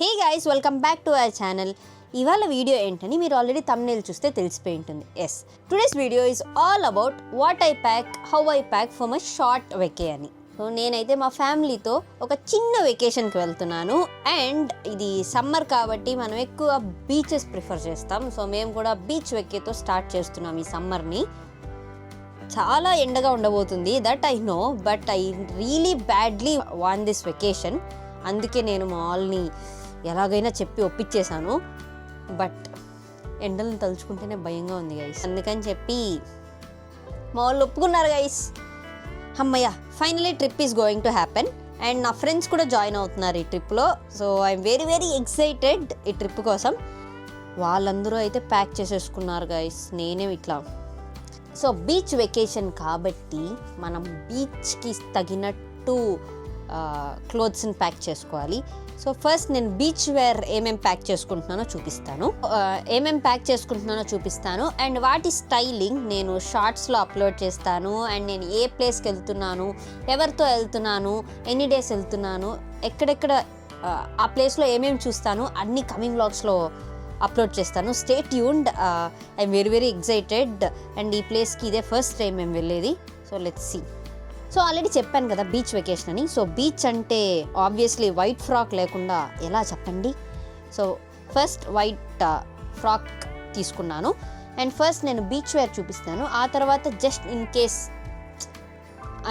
Hey guys, welcome back to our channel. ఇవాళ video ఏంటని మీరు ఆల్రెడీ థంబ్నెయిల్ చూస్తే తెలిసిపోయి ఉంటుంది. Yes, today's video is all about what I pack, how I pack for my short vacay అని. So నేనైతే మా ఫ్యామిలీతో ఒక చిన్న వెకేషన్కి వెళ్తున్నాను. అండ్ ఇది సమ్మర్ కాబట్టి మనం ఎక్కువ బీచెస్ ప్రిఫర్ చేస్తాం. సో మేము కూడా బీచ్ వెకేతో స్టార్ట్ చేస్తున్నాం ఈ సమ్మర్ని. చాలా ఎండగా ఉండబోతుంది, that I know, but I really badly want this vacation. అందుకే నేను మా వాళ్ళని ఎలాగైనా చెప్పి ఒప్పించేశాను. బట్ ఎండలను తలుచుకుంటేనే భయంగా ఉంది గైస్. అందుకని చెప్పి మా వాళ్ళు ఒప్పుకున్నారు గైస్. అమ్మయ్య, finally trip is going to happen. And నా ఫ్రెండ్స్ కూడా జాయిన్ అవుతున్నారు ఈ ట్రిప్లో. So I'm very very excited ఈ ట్రిప్ కోసం. వాళ్ళందరూ అయితే ప్యాక్ చేసేసుకున్నారు గైస్, నేనే ఇట్లా. సో బీచ్ వెకేషన్ కాబట్టి మనం బీచ్కి తగినట్టు క్లోత్స్ని ప్యాక్ చేసుకోవాలి. సో ఫస్ట్ నేను బీచ్ వేర్ ఏమేమి ప్యాక్ చేసుకుంటున్నానో చూపిస్తాను. అండ్ వాటి స్టైలింగ్ నేను షార్ట్స్లో అప్లోడ్ చేస్తాను. అండ్ నేను ఏ ప్లేస్కి వెళ్తున్నాను, ఎవరితో వెళ్తున్నాను, ఎన్ని డేస్ వెళ్తున్నాను, ఎక్కడెక్కడ ఆ ప్లేస్లో ఏమేమి చూస్తాను అన్ని కమింగ్ వ్లాగ్స్లో అప్లోడ్ చేస్తాను. Stay tuned. I'm very very excited. And ఈ ప్లేస్కి ఇదే ఫస్ట్ టైం మేము వెళ్ళేది. So let's see. So already చెప్పాను కదా బీచ్ వెకేషన్ అని. సో బీచ్ అంటే ఆబ్వియస్లీ వైట్ ఫ్రాక్ లేకుండా ఎలా చెప్పండి. సో ఫస్ట్ వైట్ ఫ్రాక్ తీసుకున్నాను. అండ్ ఫస్ట్ నేను బీచ్ వేర్ చూపిస్తాను. ఆ తర్వాత జస్ట్ ఇన్ కేస్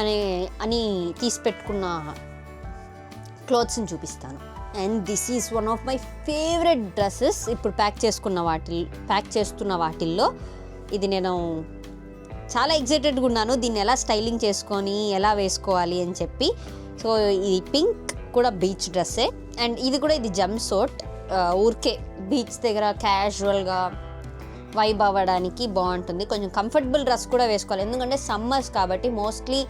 అని తీసి పెట్టుకున్న క్లోత్స్ని చూపిస్తాను. And this is one of my favourite dresses. ఇప్పుడు ప్యాక్ చేస్తున్న వాటిల్లో ఇది నేను చాలా ఎక్సైటెడ్గా ఉన్నాను, దీన్ని ఎలా స్టైలింగ్ చేసుకొని ఎలా వేసుకోవాలి అని చెప్పి. సో ఇది పింక్ కూడా బీచ్ డ్రెస్సే. అండ్ ఇది జంప్ సూట్. ఊరికే బీచ్ దగ్గర క్యాజువల్గా వైబ్ అవ్వడానికి బాగుంటుంది. కొంచెం కంఫర్టబుల్ డ్రెస్ కూడా వేసుకోవాలి, ఎందుకంటే సమ్మర్స్ కాబట్టి మోస్ట్లీ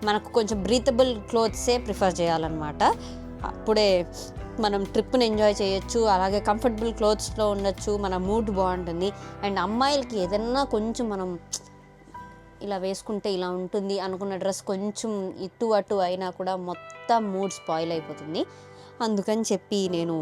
మనకు కొంచెం బ్రీతబుల్ క్లోత్సే ప్రిఫర్ చేయాలన్నమాట. అప్పుడే మనం ట్రిప్ని ఎంజాయ్ చేయొచ్చు, అలాగే కంఫర్టబుల్ క్లోత్స్లో ఉండొచ్చు, మన మూడ్ బాగుంటుంది. అండ్ అమ్మాయిలకి ఏదన్నా కొంచెం మనం ఇలా వేసుకుంటే ఇలా ఉంటుంది అనుకున్న డ్రెస్ కొంచెం ఇటు అటు అయినా కూడా మొత్తం మూడ్ స్పాయిల్ అయిపోతుంది. అందుకని చెప్పి నేను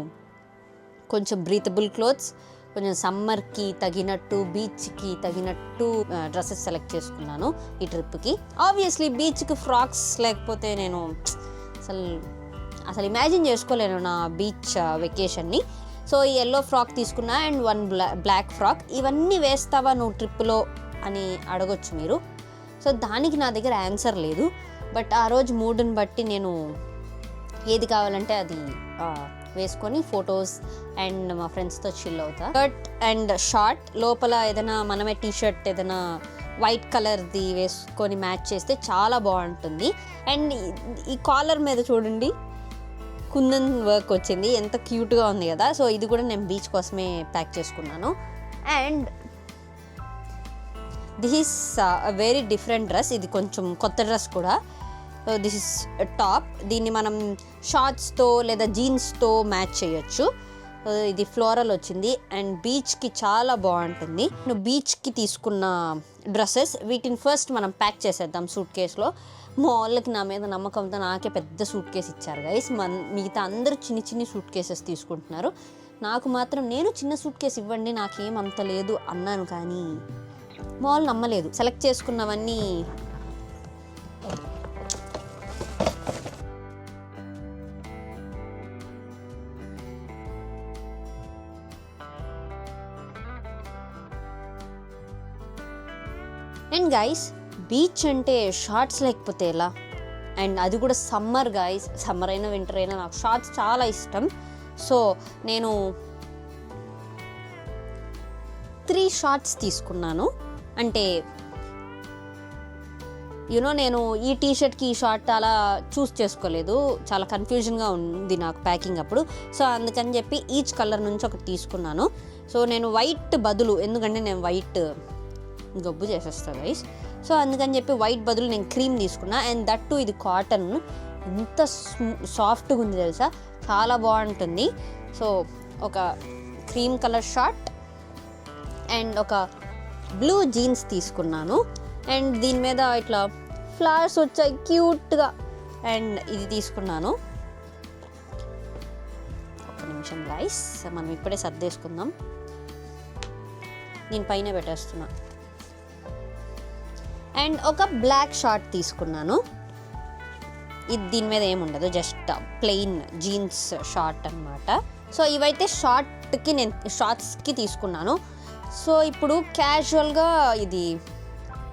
కొంచెం బ్రీతబుల్ క్లోత్స్, కొంచెం సమ్మర్కి తగినట్టు, బీచ్కి తగినట్టు డ్రెస్సెస్ సెలెక్ట్ చేసుకున్నాను ఈ ట్రిప్కి. ఆబ్వియస్లీ బీచ్కి ఫ్రాక్స్ లేకపోతే నేను అసలు ఇమాజిన్ చేసుకోలేను నా బీచ్ వెకేషన్ని. సో ఈ ఎల్లో ఫ్రాక్ తీసుకున్నా అండ్ వన్ బ్లాక్ ఫ్రాక్. ఇవన్నీ వేస్తావా నువ్వు ట్రిప్లో అని అడగొచ్చు మీరు. సో దానికి నా దగ్గర ఆన్సర్ లేదు. బట్ ఆ రోజు మూడ్ని బట్టి నేను ఏది కావాలంటే అది వేసుకొని ఫొటోస్ అండ్ మా ఫ్రెండ్స్తో చిల్ అవుతా. షర్ట్ అండ్ షార్ట్ లోపల ఏదైనా మనమే టీషర్ట్ ఏదైనా వైట్ కలర్ది వేసుకొని మ్యాచ్ చేస్తే చాలా బాగుంటుంది. అండ్ ఈ కాలర్ మీద చూడండి కుందన్ వర్క్ వచ్చింది, ఎంత క్యూట్గా ఉంది కదా. సో ఇది కూడా నేను బీచ్ కోసమే ప్యాక్ చేసుకున్నాను. And this is a very different dress. ఇది కొంచెం కొత్త డ్రెస్ కూడా. This is top. దీన్ని మనం షార్ట్స్తో లేదా జీన్స్తో మ్యాచ్ చేయొచ్చు. ఇది ఫ్లోరల్ వచ్చింది అండ్ బీచ్కి చాలా బాగుంటుంది. నువ్వు బీచ్కి తీసుకున్న డ్రెస్సెస్ వీటిని ఫస్ట్ మనం ప్యాక్ చేసేద్దాం సూట్ కేసులో. మా వాళ్ళకి నా మీద నమ్మకంతో నాకే పెద్ద సూట్ కేసు ఇచ్చారు గైస్. మిగతా అందరూ చిన్ని చిన్ని సూట్ కేసెస్ తీసుకుంటున్నారు. నాకు మాత్రం నేను చిన్న సూట్ కేసు ఇవ్వండి, నాకేం అంత లేదు అన్నాను, కానీ మా వాళ్ళు నమ్మలేదు. సెలెక్ట్ చేసుకున్నవన్నీ అండ్ గైస్, బీచ్ అంటే షార్ట్స్ లేకపోతే ఎలా? అండ్ అది కూడా సమ్మర్ గైస్. సమ్మర్ అయినా వింటర్ అయినా నాకు షార్ట్స్ చాలా ఇష్టం. సో నేను 3 షార్ట్స్ తీసుకున్నాను. అంటే నేను ఈ టీషర్ట్కి ఈ షార్ట్ అలా చూస్ చేసుకోలేదు, చాలా కన్ఫ్యూజన్గా ఉంది నాకు ప్యాకింగ్ అప్పుడు. సో అందుకని చెప్పి ఈచ్ కలర్ నుంచి ఒకటి తీసుకున్నాను. సో నేను వైట్ బదులు, ఎందుకంటే నేను వైట్ గబ్బు చేసేస్తాను గైస్, సో అందుకని చెప్పి వైట్ బదులు నేను క్రీమ్ తీసుకున్నా. అండ్ దట్టు ఇది కాటన్, ఎంత సాఫ్ట్గా ఉంది తెలుసా, చాలా బాగుంటుంది. సో ఒక క్రీమ్ కలర్ షార్ట్ అండ్ ఒక బ్లూ జీన్స్ తీసుకున్నాను. అండ్ దీని మీద ఇట్లా ఫ్లవర్స్ వచ్చాయి క్యూట్గా. అండ్ ఇది తీసుకున్నాను. ఒక నిమిషం గైస్, మనం ఇప్పుడే సర్దేసుకుందాం. నేను పైన పెట్టేస్తున్నా. అండ్ ఒక బ్లాక్ షార్ట్ తీసుకున్నాను. ఇది దీని మీద ఏముండదు, జస్ట్ ప్లెయిన్ జీన్స్ షార్ట్ అనమాట. సో ఇవైతే షార్ట్స్కి తీసుకున్నాను. సో ఇప్పుడు క్యాజువల్గా ఇది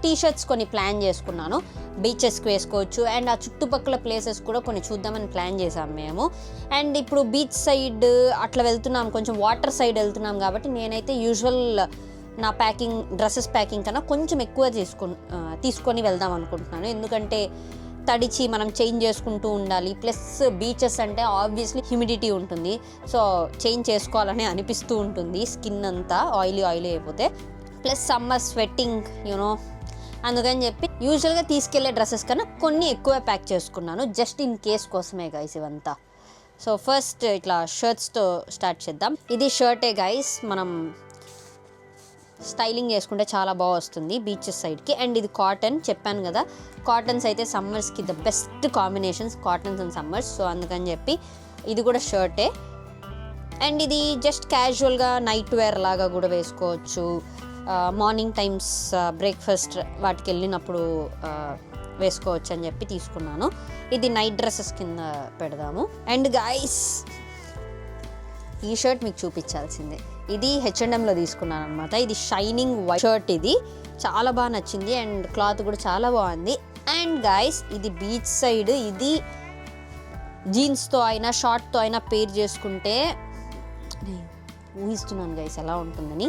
టీషర్ట్స్ కొన్ని ప్లాన్ చేసుకున్నాను. బీచెస్కి వేసుకోవచ్చు అండ్ ఆ చుట్టుపక్కల ప్లేసెస్ కూడా కొన్ని చూద్దామని ప్లాన్ చేసాం మేము. అండ్ ఇప్పుడు బీచ్ సైడ్ అట్లా వెళ్తున్నాం, కొంచెం వాటర్ సైడ్ వెళ్తున్నాం కాబట్టి నేనైతే యూజువల్ నా డ్రెస్సెస్ ప్యాకింగ్ కన్నా కొంచెం ఎక్కువ తీసుకొని వెళ్దాం అనుకుంటున్నాను. ఎందుకంటే తడిచి మనం చేంజ్ చేసుకుంటూ ఉండాలి. ప్లస్ బీచెస్ అంటే ఆబ్వియస్లీ హ్యూమిడిటీ ఉంటుంది. సో చేంజ్ చేసుకోవాలని అనిపిస్తూ ఉంటుంది, స్కిన్ అంతా ఆయిలీ అయిపోతే. ప్లస్ సమ్మర్ స్వెట్టింగ్ అందుకని చెప్పి యూజువల్గా తీసుకెళ్లే డ్రెస్సెస్ కన్నా కొన్ని ఎక్కువ ప్యాక్ చేసుకున్నాను, జస్ట్ ఇన్ కేస్ కోసమే గైస్ ఇవంతా. సో ఫస్ట్ ఇట్లా షర్ట్స్తో స్టార్ట్ చేద్దాం. ఇది షర్టే గైస్, మనం స్టైలింగ్ చేసుకుంటే చాలా బాగా వస్తుంది బీచెస్ సైడ్కి. అండ్ ఇది కాటన్, చెప్పాను కదా కాటన్స్ అయితే సమ్మర్స్కి the best combinations, cottons and summers. So అందుకని చెప్పి ఇది కూడా షర్టే. అండ్ ఇది జస్ట్ క్యాజువల్గా నైట్ వేర్ లాగా కూడా వేసుకోవచ్చు. మార్నింగ్ టైమ్స్ బ్రేక్ఫాస్ట్ వాటికి వెళ్ళినప్పుడు వేసుకోవచ్చు అని చెప్పి తీసుకున్నాను. ఇది నైట్ డ్రెస్సెస్ కింద పెడదాము. అండ్ గైస్ ఈ షర్ట్ మీకు చూపించాల్సిందే, ఇది H&Mలో తీసుకున్నాను అనమాట. ఇది షైనింగ్ వైట్ షర్ట్, ఇది చాలా బాగా నచ్చింది అండ్ క్లాత్ కూడా చాలా బాగుంది. అండ్ గైస్ ఇది బీచ్ సైడ్, ఇది జీన్స్తో అయినా షార్ట్తో అయినా పేర్ చేసుకుంటే ఊహిస్తున్నాను గైస్ ఎలా ఉంటుందని.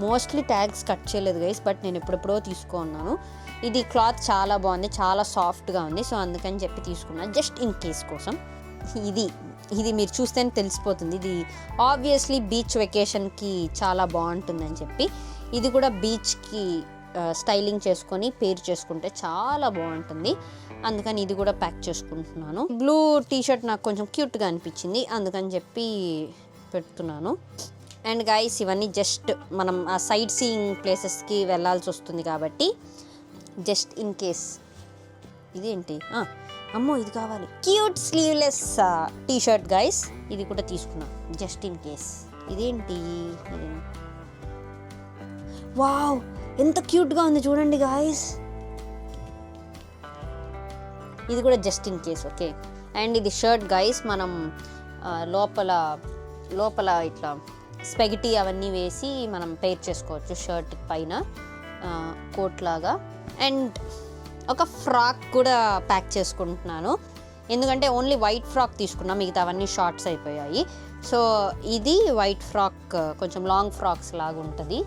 మోస్ట్లీ ట్యాగ్స్ కట్ చేయలేదు గైస్, బట్ నేను ఎప్పుడెప్పుడో తీసుకున్నాను. ఇది క్లాత్ చాలా బాగుంది, చాలా సాఫ్ట్గా ఉంది. సో అందుకని చెప్పి తీసుకున్నాను జస్ట్ ఇన్ కేస్ కోసం. ఇది మీరు చూస్తేనే తెలిసిపోతుంది, ఇది ఆబ్వియస్లీ బీచ్ వెకేషన్కి చాలా బాగుంటుందని చెప్పి. ఇది కూడా బీచ్కి స్టైలింగ్ చేసుకొని పేర్ చేసుకుంటే చాలా బాగుంటుంది, అందుకని ఇది కూడా ప్యాక్ చేసుకుంటున్నాను. బ్లూ టీషర్ట్ నాకు కొంచెం క్యూట్గా అనిపించింది, అందుకని చెప్పి పెడుతున్నాను. అండ్ గైస్ ఇవన్నీ జస్ట్ మనం ఆ సైట్ సీయింగ్ ప్లేసెస్కి వెళ్ళాల్సి వస్తుంది కాబట్టి జస్ట్ ఇన్ కేస్. ఇదేంటి, అమ్మో ఇది కావాలి, క్యూట్ స్లీవ్లెస్ టీషర్ట్ గైస్, ఇది కూడా తీసుకున్నా జస్ట్ ఇన్ కేస్. ఇదేంటి, వావ్ ఎంత క్యూట్గా ఉంది చూడండి గాయస్, ఇది కూడా just in case. Okay. And ఇది షర్ట్ గైస్, మనం లోపల ఇట్లా స్పెగటీ అవన్నీ వేసి మనం పేర్ చేసుకోవచ్చు షర్ట్ పైన కోట్ లాగా. అండ్ ఒక ఫ్రాక్ కూడా ప్యాక్ చేసుకుంటున్నాను, ఎందుకంటే ఓన్లీ వైట్ ఫ్రాక్ తీసుకున్నా, మిగతా అవన్నీ షార్ట్స్ అయిపోయాయి. సో ఇది వైట్ ఫ్రాక్, కొంచెం లాంగ్ ఫ్రాక్స్ లాగా ఉంటుంది.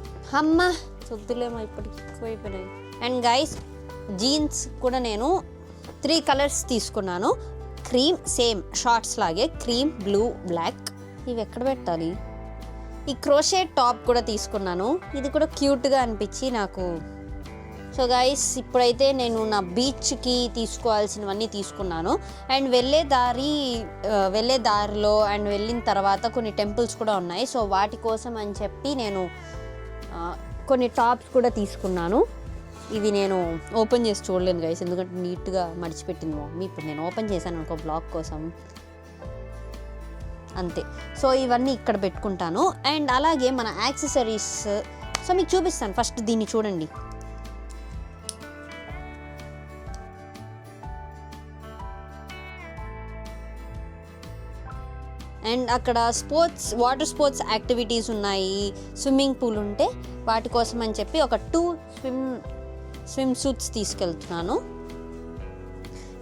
అమ్మ వద్దులేమో ఇప్పటికి ఎక్కువైపోయినాయి. అండ్ గైస్ జీన్స్ కూడా నేను 3 కలర్స్ తీసుకున్నాను, క్రీమ్ సేమ్ షార్ట్స్ లాగే, క్రీమ్, బ్లూ, బ్లాక్. ఇవి ఎక్కడ పెట్టాలి? ఈ క్రోషెట్ టాప్ కూడా తీసుకున్నాను, ఇది కూడా క్యూట్గా అనిపించి నాకు. సో గైస్ ఇప్పుడైతే నేను నా బీచ్కి తీసుకోవాల్సినవన్నీ తీసుకున్నాను. అండ్ వెళ్ళే దారిలో అండ్ వెళ్ళిన తర్వాత కొన్ని టెంపుల్స్ కూడా ఉన్నాయి. సో వాటి కోసం అని చెప్పి నేను కొన్ని టాప్స్ కూడా తీసుకున్నాను. ఇవి నేను ఓపెన్ చేసి చూడలేను గైస్, ఎందుకంటే నీట్గా మడిచిపెట్టింది మమ్మీ. ఇప్పుడు నేను ఓపెన్ చేశాను అనుకో బ్లాగ్ కోసం, అంతే. సో ఇవన్నీ ఇక్కడ పెట్టుకుంటాను. అండ్ అలాగే మన యాక్సెసరీస్, సో మీకు చూపిస్తాను. ఫస్ట్ దీన్ని చూడండి, అండ్ అక్కడ వాటర్ స్పోర్ట్స్ యాక్టివిటీస్ ఉన్నాయి, స్విమ్మింగ్ పూల్ ఉంటే వాటి కోసం అని చెప్పి ఒక 2 స్విమ్ సూట్స్ తీసుకెళ్తున్నాను.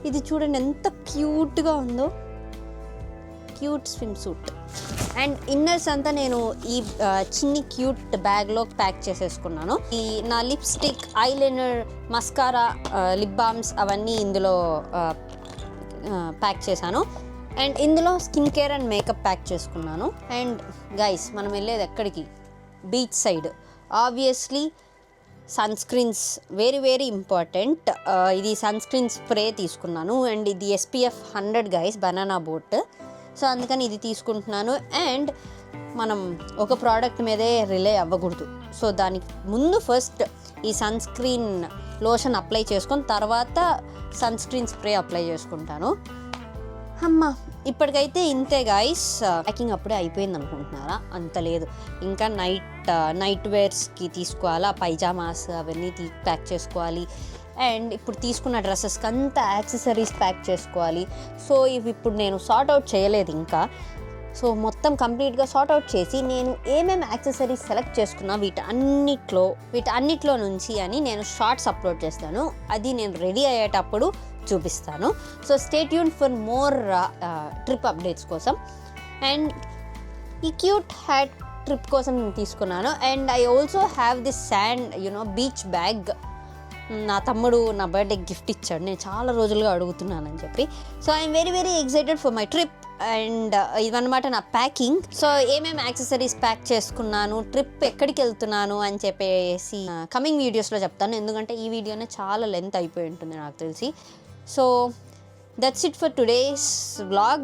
ఇది చూడండి ఎంత క్యూట్గా ఉందో, cute swim suit. And inners అంతా నేను ఈ చిన్ని క్యూట్ బ్యాగ్లో ప్యాక్ చేసేసుకున్నాను. ఈ నా lipstick, eyeliner, mascara, lip balms అవన్నీ ఇందులో ప్యాక్ చేశాను. అండ్ ఇందులో skin care and makeup pack చేసుకున్నాను. అండ్ గైస్ మనం వెళ్ళేది ఎక్కడికి? Beach side. Obviously sun screens very very important. ఇది సన్ స్క్రీన్ స్ప్రే తీసుకున్నాను. అండ్ ఇది SPF 100 guys, Banana Boat. So అందుకని ఇది తీసుకుంటున్నాను. అండ్ మనం ఒక ప్రోడక్ట్ మీదే రిలే అవ్వకూడదు. సో దానికి ముందు ఫస్ట్ ఈ సన్ స్క్రీన్ లోషన్ అప్లై చేసుకొని తర్వాత సన్ స్క్రీన్ స్ప్రే అప్లై చేసుకుంటాను. అమ్మ ఇప్పటికైతే ఇంతే గాయస్. ప్యాకింగ్ అప్పుడే అయిపోయింది అనుకుంటున్నారా? అంత లేదు, ఇంకా నైట్ వేర్స్కి తీసుకోవాలా, పైజామాస్ అవన్నీ ప్యాక్ చేసుకోవాలి. అండ్ ఇప్పుడు తీసుకున్న డ్రెస్సెస్కి అంతా యాక్సెసరీస్ ప్యాక్ చేసుకోవాలి. సో ఇవి ఇప్పుడు నేను సార్ట్ అవుట్ చేయలేదు ఇంకా. సో మొత్తం కంప్లీట్గా సార్ట్ అవుట్ చేసి నేను ఏమేమి యాక్సెసరీస్ సెలెక్ట్ చేసుకున్నా వీటన్నిట్లో నుంచి అని నేను షార్ట్స్ అప్లోడ్ చేస్తాను. అది నేను రెడీ అయ్యేటప్పుడు చూపిస్తాను. So stay tune for more trip updates కోసం. అండ్ ఈ క్యూట్ హ్యాట్ ట్రిప్ కోసం నేను తీసుకున్నాను. And I also have this sand beach bag. నా తమ్ముడు నా బర్త్డే గిఫ్ట్ ఇచ్చాడు, నేను చాలా రోజులుగా అడుగుతున్నానని చెప్పి. So I'm very very excited for my trip. And ఇవన్నమాట నా ప్యాకింగ్. సో ఏమేమి యాక్సెసరీస్ ప్యాక్ చేసుకున్నాను, ట్రిప్ ఎక్కడికి వెళ్తున్నాను అని చెప్పేసి కమింగ్ వీడియోస్లో చెప్తాను. ఎందుకంటే ఈ వీడియోనే చాలా లెంత్ అయిపోయి ఉంటుంది నాకు తెలిసి. So that's it for today's vlog.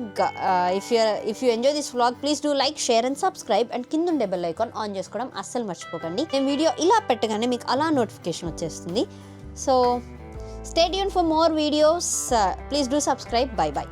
If you enjoy this vlog, please do like, share and subscribe. And కింద బెల్ ఐకాన్ ఆన్ చేసుకోవడం అస్సలు మర్చిపోకండి. నేను వీడియో ఇలా పెట్టగానే మీకు అలా నోటిఫికేషన్ వచ్చేస్తుంది. So stay tuned for more videos. Please do subscribe. Bye bye.